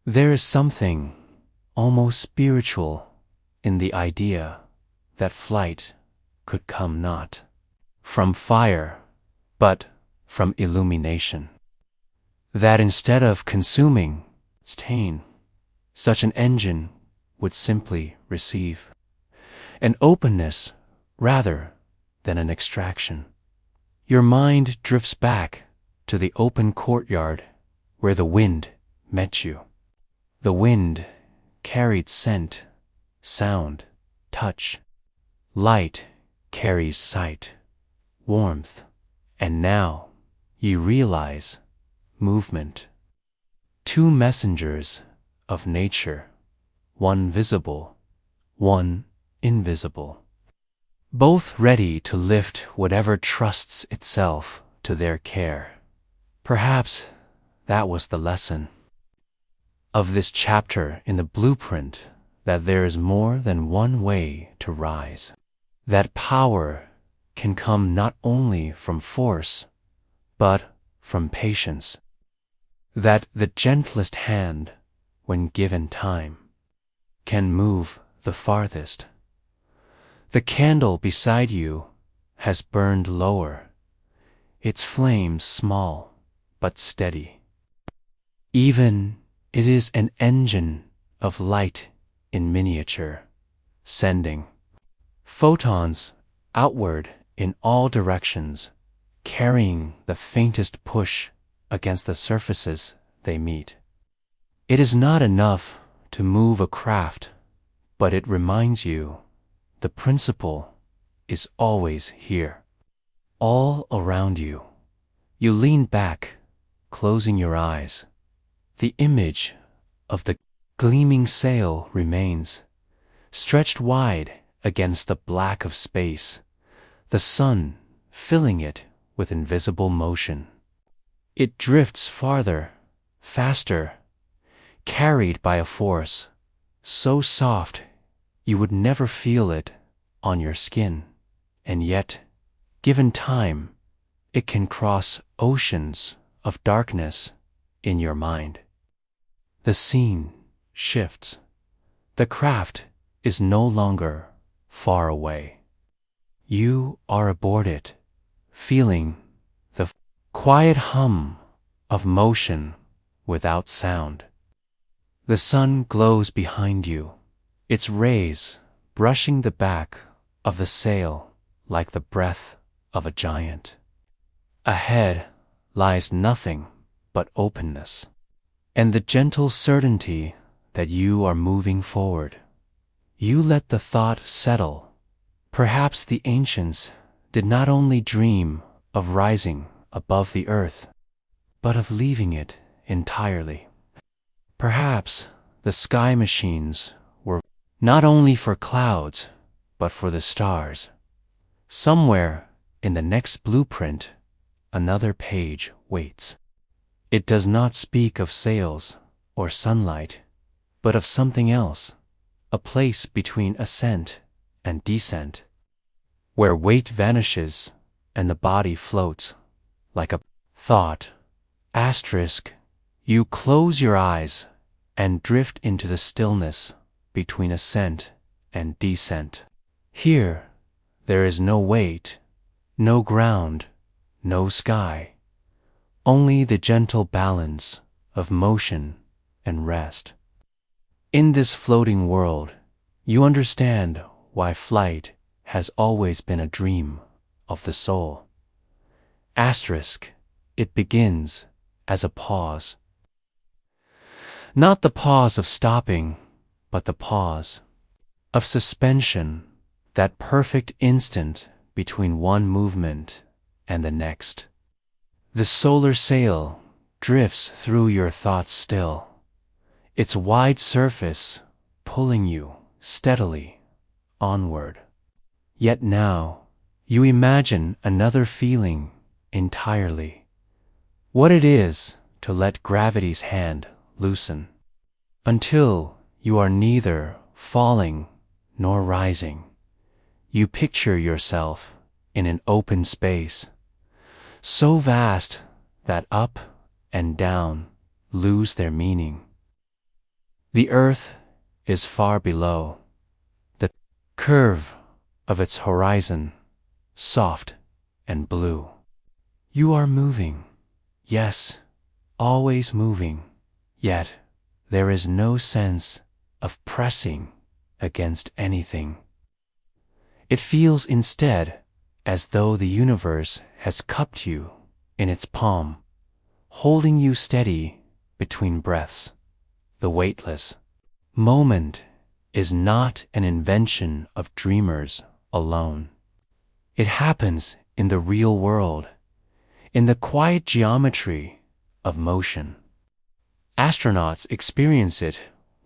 There is something almost spiritual in the idea that flight could come not from fire, but from illumination. That instead of consuming stain, such an engine would simply receive an openness rather than an extraction. Your mind drifts back to the open courtyard where the wind met you. The wind carried scent, sound, touch. Light carries sight, warmth, and now you realize movement. Two messengers of nature, one visible, one invisible, both ready to lift whatever trusts itself to their care. Perhaps that was the lesson of this chapter in the blueprint, that there is more than one way to rise. That power can come not only from force, but from patience. That the gentlest hand, when given time, can move the farthest. The candle beside you has burned lower, its flame small but steady. Even it is an engine of light in miniature, sending photons outward in all directions, carrying the faintest push against the surfaces they meet. It is not enough to move a craft, but it reminds you the principle is always here, all around you. You lean back, closing your eyes. The image of the gleaming sail remains, stretched wide against the black of space, the sun filling it with invisible motion. It drifts farther, faster, carried by a force so soft you would never feel it on your skin, and yet, given time, it can cross oceans of darkness in your mind. The scene shifts. The craft is no longer far away. You are aboard it, feeling the quiet hum of motion without sound. The sun glows behind you, its rays brushing the back of the sail like the breath of a giant. Ahead lies nothing but openness, and the gentle certainty that you are moving forward. You let the thought settle. Perhaps the ancients did not only dream of rising above the earth, but of leaving it entirely. Perhaps the sky machines were not only for clouds, but for the stars. Somewhere in the next blueprint, another page waits. It does not speak of sails or sunlight, but of something else, a place between ascent and descent, where weight vanishes and the body floats like a thought. Asterisk, you close your eyes and drift into the stillness between ascent and descent. Here, there is no weight, no ground, no sky, only the gentle balance of motion and rest. In this floating world, you understand why flight has always been a dream of the soul. Asterisk, it begins as a pause. Not the pause of stopping, but the pause of suspension, that perfect instant between one movement and the next. The solar sail drifts through your thoughts still, its wide surface pulling you steadily onward. Yet now you imagine another feeling entirely, what it is to let gravity's hand loosen, until you are neither falling nor rising. You picture yourself in an open space, so vast that up and down lose their meaning. The earth is far below, the curve of its horizon soft and blue. You are moving, yes, always moving, yet there is no sense of pressing against anything. It feels instead as though the universe has cupped you in its palm, holding you steady between breaths. The weightless moment is not an invention of dreamers alone. It happens in the real world, in the quiet geometry of motion. Astronauts experience it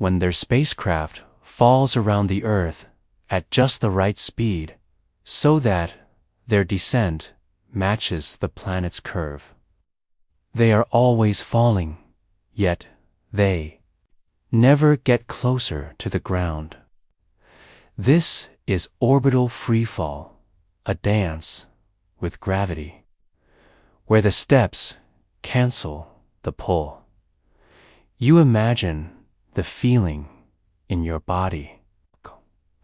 when their spacecraft falls around the Earth at just the right speed, so that their descent matches the planet's curve. They are always falling, yet they never get closer to the ground. This is orbital freefall, a dance with gravity, where the steps cancel the pull. You imagine the feeling in your body,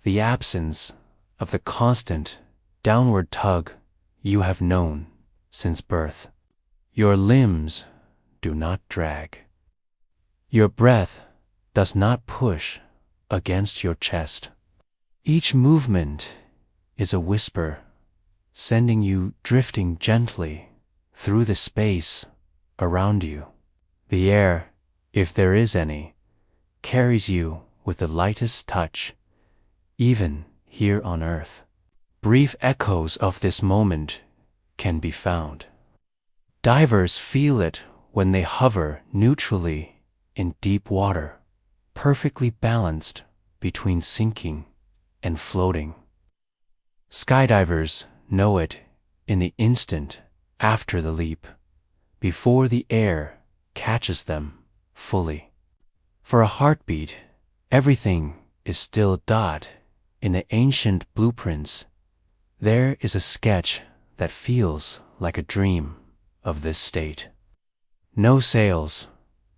the absence of the constant downward tug you have known since birth. Your limbs do not drag. Your breath does not push against your chest. Each movement is a whisper, sending you drifting gently through the space around you. The air, if there is any, carries you with the lightest touch, even here on Earth. Brief echoes of this moment can be found. Divers feel it when they hover neutrally in deep water, perfectly balanced between sinking and floating. Skydivers know it in the instant after the leap, before the air catches them fully. For a heartbeat, everything is still dot in the ancient blueprints. There is a sketch that feels like a dream of this state. No sails,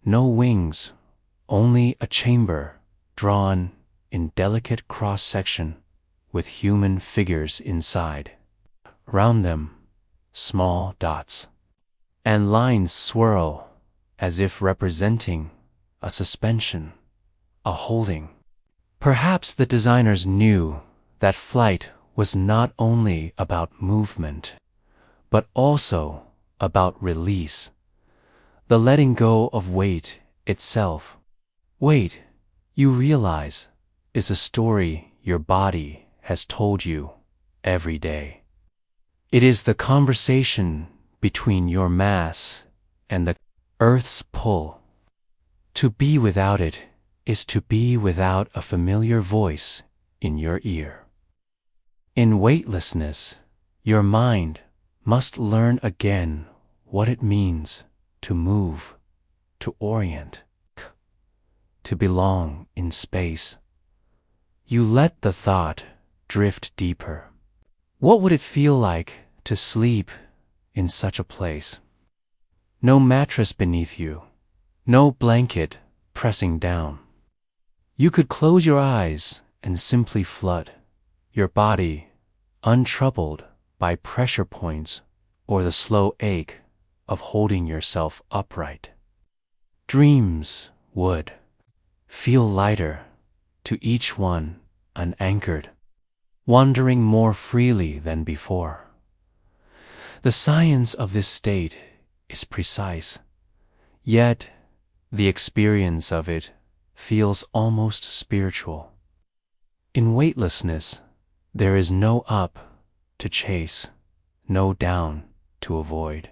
no wings, only a chamber drawn in delicate cross-section with human figures inside. Round them, small dots, and lines swirl as if representing a suspension, a holding. Perhaps the designers knew that flight was not only about movement, but also about release, the letting go of weight itself. Weight, you realize, is a story your body has told you every day. It is the conversation between your mass and the Earth's pull. To be without it is to be without a familiar voice in your ear. In weightlessness, your mind must learn again what it means to move, to orient, to belong in space. You let the thought drift deeper. What would it feel like to sleep in such a place? No mattress beneath you, no blanket pressing down. You could close your eyes and simply float, your body untroubled by pressure points or the slow ache of holding yourself upright. Dreams would feel lighter, to each one unanchored, wandering more freely than before. The science of this state is precise, yet the experience of it feels almost spiritual. In weightlessness, there is no up to chase, no down to avoid.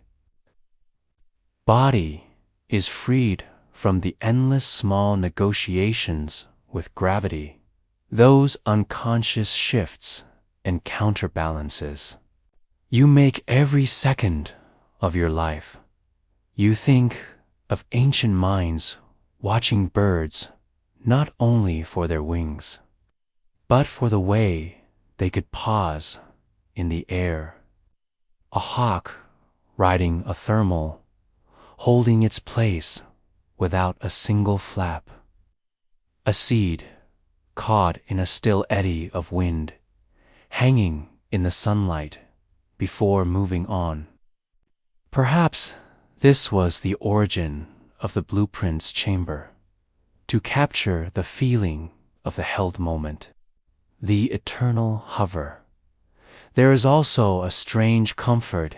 Body is freed from the endless small negotiations with gravity, those unconscious shifts and counterbalances. You make every second of your life. You think of ancient minds watching birds not only for their wings, but for the way they could pause in the air. A hawk riding a thermal, holding its place without a single flap. A seed caught in a still eddy of wind, hanging in the sunlight before moving on. Perhaps this was the origin of the blueprint's chamber, to capture the feeling of the held moment, the eternal hover. There is also a strange comfort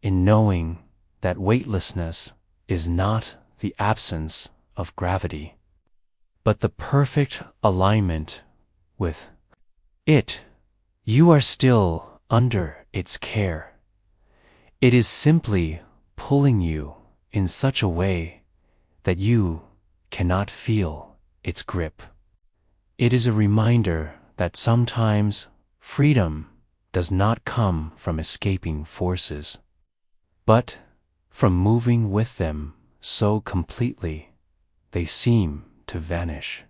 in knowing that weightlessness is not the absence of gravity, but the perfect alignment with it. You are still under its care. It is simply pulling you in such a way that you cannot feel its grip. It is a reminder that sometimes freedom does not come from escaping forces, but from moving with them so completely they seem to vanish.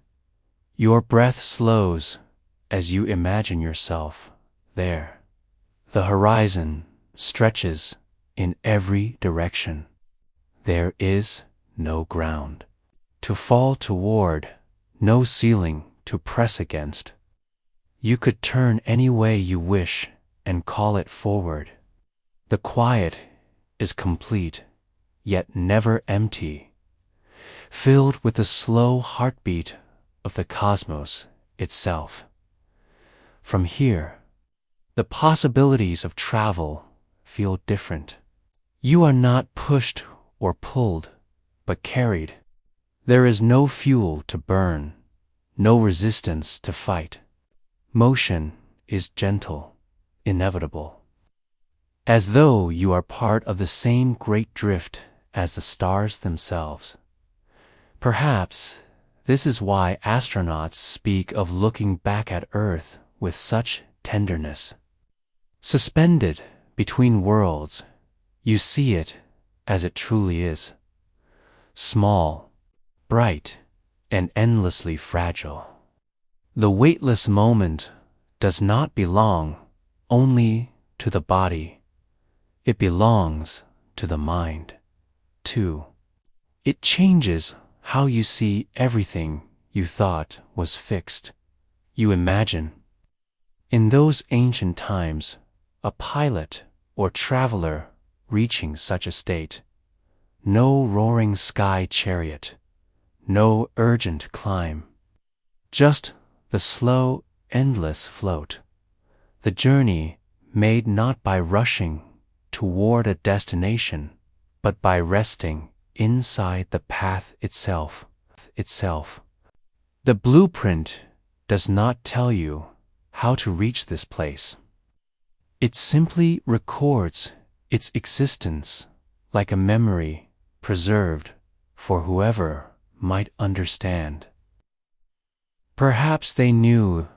Your breath slows as you imagine yourself there. The horizon stretches in every direction. There is no ground to fall toward, no ceiling to press against. You could turn any way you wish and call it forward. The quiet is complete, yet never empty, filled with the slow heartbeat of the cosmos itself. From here, the possibilities of travel feel different. You are not pushed or pulled, but carried. There is no fuel to burn, no resistance to fight. Motion is gentle, inevitable, as though you are part of the same great drift as the stars themselves. Perhaps this is why astronauts speak of looking back at Earth with such tenderness. Suspended between worlds, you see it as it truly is. Small, bright, and endlessly fragile. The weightless moment does not belong only to the body. It belongs to the mind, too. It changes how you see everything you thought was fixed. You imagine, in those ancient times, a pilot or traveler reaching such a state. No roaring sky chariot, no urgent climb, just the slow, endless float, the journey made not by rushing toward a destination, but by resting inside the path itself. The blueprint does not tell you how to reach this place. It simply records its existence like a memory preserved for whoever might understand. Perhaps they knew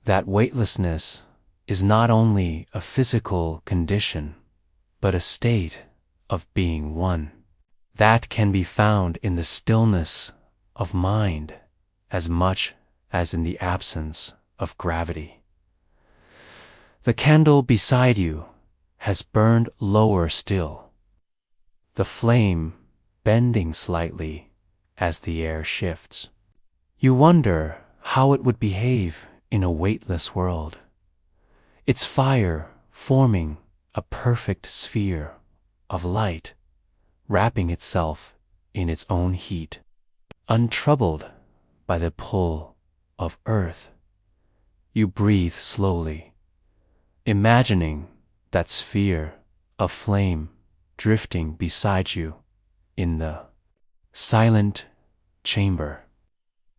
that weightlessness is not only a physical condition, but a state of being one that can be found in the stillness of mind as much as in the absence of gravity. The candle beside you has burned lower still, the flame bending slightly as the air shifts. You wonder how it would behave in a weightless world, its fire forming a perfect sphere of light, wrapping itself in its own heat, untroubled by the pull of earth. You breathe slowly, imagining that sphere of flame drifting beside you in the silent chamber.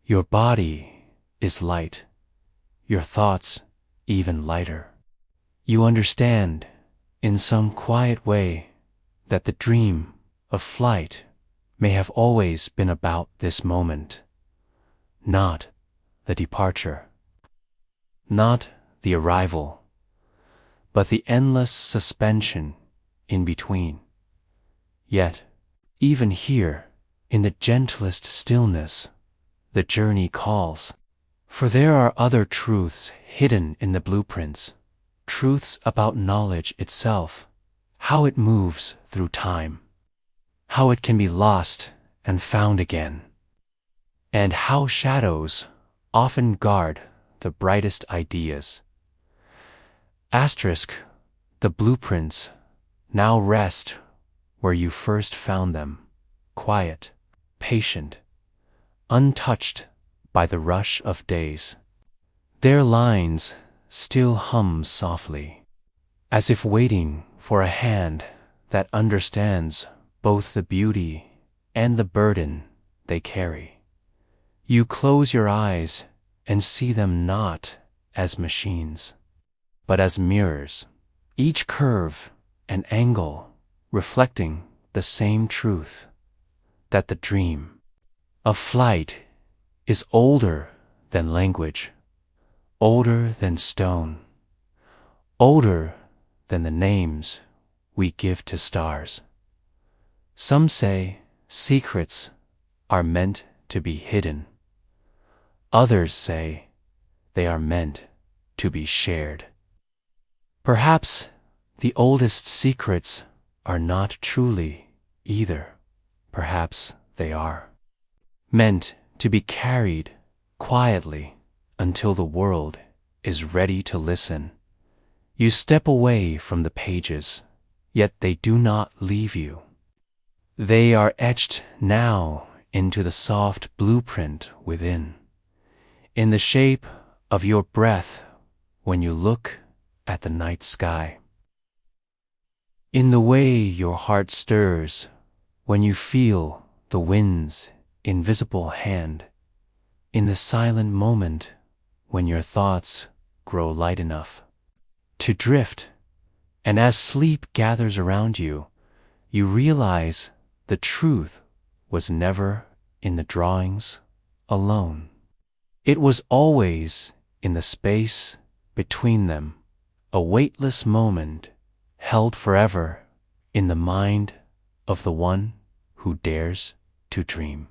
Your body is light, your thoughts even lighter. You understand, in some quiet way, that the dream of flight may have always been about this moment, not the departure, not the arrival, but the endless suspension in between. Yet, even here, in the gentlest stillness, the journey calls. For there are other truths hidden in the blueprints, truths about knowledge itself, how it moves through time, how it can be lost and found again, and how shadows often guard the brightest ideas. Asterisk, the blueprints now rest where you first found them, quiet, patient, untouched by the rush of days. Their lines still hum softly, as if waiting for a hand that understands both the beauty and the burden they carry. You close your eyes and see them not as machines, but as mirrors, each curve and angle reflecting the same truth, that the dream of flight is older than language, older than stone, older than the names we give to stars. Some say secrets are meant to be hidden. Others say they are meant to be shared. Perhaps the oldest secrets are not truly either. Perhaps they are meant to be carried quietly until the world is ready to listen. You step away from the pages, yet they do not leave you. They are etched now into the soft blueprint within, in the shape of your breath when you look at the night sky, in the way your heart stirs when you feel the wind's invisible hand, in the silent moment when your thoughts grow light enough to drift, and as sleep gathers around you, you realize the truth was never in the drawings alone. It was always in the space between them, a weightless moment held forever in the mind of the one who dares to dream.